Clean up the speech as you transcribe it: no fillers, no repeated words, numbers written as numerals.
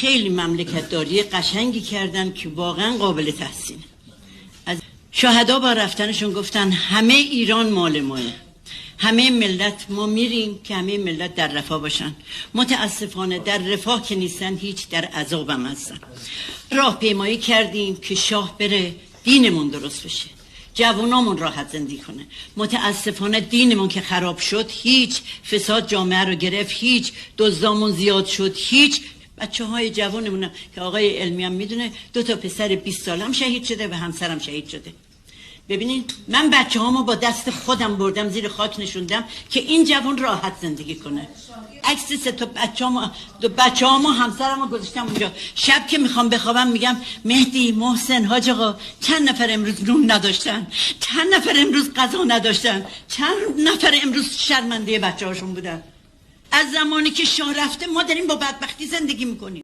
خیلی مملکتداری قشنگی کردن که واقعا قابل تحسینه. از شهدا با رفتنشون گفتن همه ایران مال ماه، همه ملت ما میریم که همه ملت در رفاه باشن. متاسفانه در رفاه که نیستن، هیچ در عذاب هم هستن. راهپیمایی کردیم که شاه بره، دینمون درست بشه، جوانامون راحت زندگی کنه. متاسفانه دینمون که خراب شد، هیچ فساد جامعه رو گرفت، هیچ دزدامون زیاد شد، هیچ بچه‌های جوانمون که آقای علمی هم میدونه 2 تا پسر 20 سالم شهید شده و همسرم شهید شده. ببینید من بچه‌هامو با دست خودم بردم زیر خاک نشوندم که این جوان راحت زندگی کنه. عکس 3 تا بچه‌هامو همسرمو گذاشتم اونجا. شب که میخوام بخوابم میگم مهدی، محسن، حاج آقا، چند نفر امروز نون نداشتن، چند نفر امروز غذا نداشتن، چند نفر امروز شرمنده بچه‌هاشون بودن. از زمانی که شاه رفته ما داریم با بدبختی زندگی میکنیم.